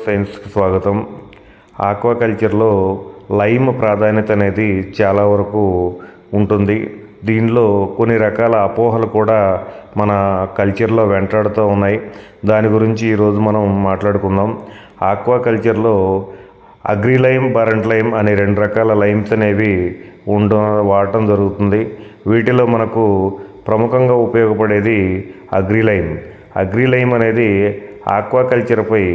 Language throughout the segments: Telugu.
సైన్స్కి స్వాగతం. ఆక్వాకల్చర్లో లైమ్ ప్రాధాన్యత అనేది చాలా వరకు ఉంటుంది. దీనిలో కొన్ని రకాల అపోహలు కూడా మన కల్చర్లో వెంటాడుతూ ఉన్నాయి. దాని గురించి ఈరోజు మనం మాట్లాడుకుందాం. ఆక్వాకల్చర్లో అగ్రిలైమ్, బరంట్ లైమ్ అనే రెండు రకాల లైమ్స్ అనేవి వాడటం జరుగుతుంది. వీటిలో మనకు ప్రముఖంగా ఉపయోగపడేది అగ్రిలైమ్. అగ్రిలైమ్ అనేది ఆక్వాకల్చర్పై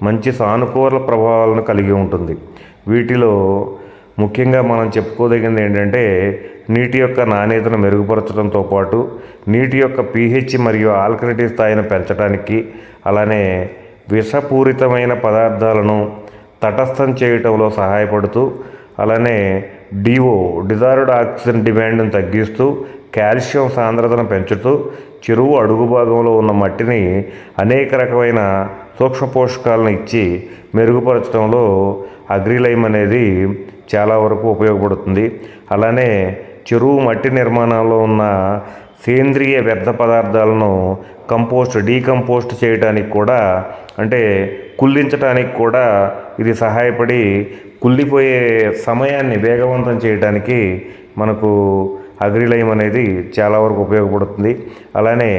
మంచి సానుకూల ప్రభావాలను కలిగి ఉంటుంది. వీటిలో ముఖ్యంగా మనం చెప్పుకోదగింది ఏంటంటే నీటి యొక్క నాణ్యతను మెరుగుపరచడంతో పాటు నీటి యొక్క pH మరియు ఆల్కలినిటీ స్థాయిని పెంచడానికి, అలానే విషపూరితమైన పదార్థాలను తటస్థం చేయటంలో సహాయపడుతూ, అలానే డిజైర్డ్ ఆక్సిజన్ డిమాండ్ను తగ్గిస్తూ, కాల్షియం సాంద్రతను పెంచుతూ, చెరువు అడుగు భాగంలో ఉన్న మట్టిని అనేక రకమైన సూక్ష్మ పోషకాలను ఇచ్చి మెరుగుపరచడంలో అగ్రిలైమ్ అనేది చాలా వరకు ఉపయోగపడుతుంది. అలానే చెరువు మట్టి నిర్మాణంలో ఉన్న సేంద్రియ వ్యర్థ పదార్థాలను డీకంపోస్ట్ చేయడానికి కూడా, అంటే కుళ్ళించడానికి కూడా ఇది సహాయపడి కుళ్ళిపోయే సమయాన్ని వేగవంతం చేయడానికి మనకు అగ్రిలైమ్ అనేది చాలా వరకు ఉపయోగపడుతుంది. అలానే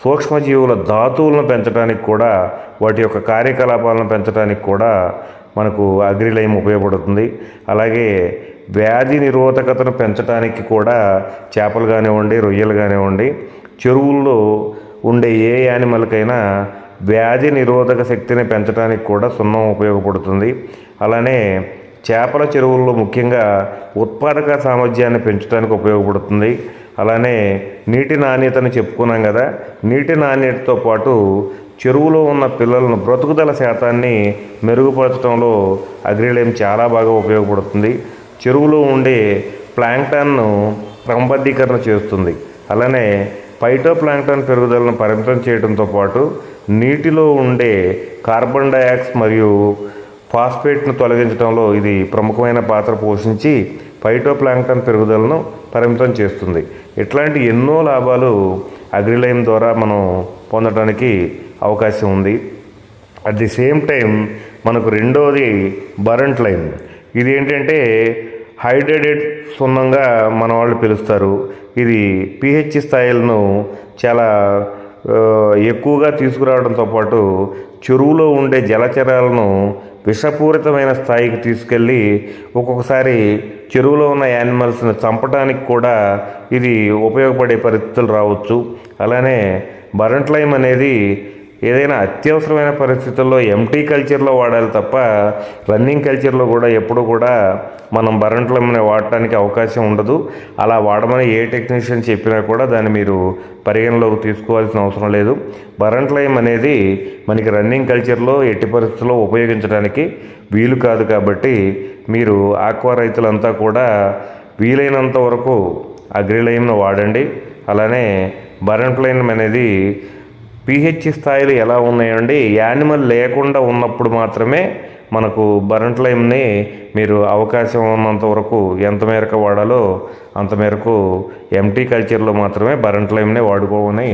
సూక్ష్మజీవుల ధాతువులను పెంచడానికి కూడా, వాటి యొక్క కార్యకలాపాలను పెంచడానికి కూడా మనకు అగ్రిలైమ్ ఉపయోగపడుతుంది. అలాగే వ్యాధి నిరోధకతను పెంచడానికి కూడా చేపలు కానివ్వండి, రొయ్యలు కానివ్వండి, చెరువుల్లో ఉండే ఏ యానిమల్కైనా వ్యాధి నిరోధక శక్తిని పెంచడానికి కూడా సున్నం ఉపయోగపడుతుంది. అలానే చేపల చెరువుల్లో ముఖ్యంగా ఉత్పాదక సామర్థ్యాన్ని పెంచడానికి ఉపయోగపడుతుంది. అలానే నీటి నాణ్యతను చెప్పుకున్నాం కదా, నీటి నాణ్యతతో పాటు చెరువులో ఉన్న పిల్లలను బ్రతుకుదల శాతాన్ని మెరుగుపరచడంలో అగ్రిలైమ్ చాలా బాగా ఉపయోగపడుతుంది. చెరువులో ఉండే ప్లాంక్టన్ను క్రమబద్ధీకరణ చేస్తుంది. అలానే ఫైటోప్లాంక్టన్ పెరుగుదలను పరిమితం చేయడంతో పాటు నీటిలో ఉండే కార్బన్ డయాక్సైడ్ మరియు ఫాస్ఫేట్ను తొలగించడంలో ఇది ప్రముఖమైన పాత్ర పోషించి ఫైటోప్లాంక్టన్ పెరుగుదలను పరిమితం చేస్తుంది. ఇట్లాంటి ఎన్నో లాభాలు అగ్రిలైమ్ ద్వారా మనం పొందడానికి అవకాశం ఉంది. అట్ ది సేమ్ టైం మనకు రెండవది బరంట్ లైమ్. ఇది ఏంటంటే హైడ్రేటెడ్ సున్నంగా మన వాళ్ళు పిలుస్తారు. ఇది pH స్థాయిలను చాలా ఎక్కువగా తీసుకురావడంతో పాటు చెరువులో ఉండే జలచరాలను విషపూరితమైన స్థాయికి తీసుకెళ్ళి ఒక్కొక్కసారి చెరువులో ఉన్న యానిమల్స్ని చంపడానికి కూడా ఇది ఉపయోగపడే పరిస్థితులు రావచ్చు. అలానే బరంట్ లైమ్ అనేది ఏదైనా అత్యవసరమైన పరిస్థితుల్లో ఎంటీ కల్చర్లో వాడాలి తప్ప రన్నింగ్ కల్చర్లో కూడా ఎప్పుడు కూడా మనం బరంట్ లైమ్ని వాడటానికి అవకాశం ఉండదు. అలా వాడమని ఏ టెక్నీషియన్ చెప్పినా కూడా దాన్ని మీరు పరిగణలోకి తీసుకోవాల్సిన అవసరం లేదు. బరంట్ లైమ్ అనేది మనకి రన్నింగ్ కల్చర్లో ఎట్టి పరిస్థితుల్లో ఉపయోగించడానికి వీలు కాదు. కాబట్టి మీరు ఆక్వా రైతులంతా కూడా వీలైనంత వరకు అగ్రిలైమ్ను వాడండి. అలానే బరంట్ లైమ్ అనేది pH స్థాయిలు ఎలా ఉన్నాయండి, యానిమల్ లేకుండా ఉన్నప్పుడు మాత్రమే మనకు బరంట్ లైమ్ని మీరు అవకాశం ఉన్నంత వరకు ఎంత మేరకు వాడాలో అంత మేరకు ఎంటీ కల్చర్లో మాత్రమే బరంట్ లైమ్ని వాడుకోమని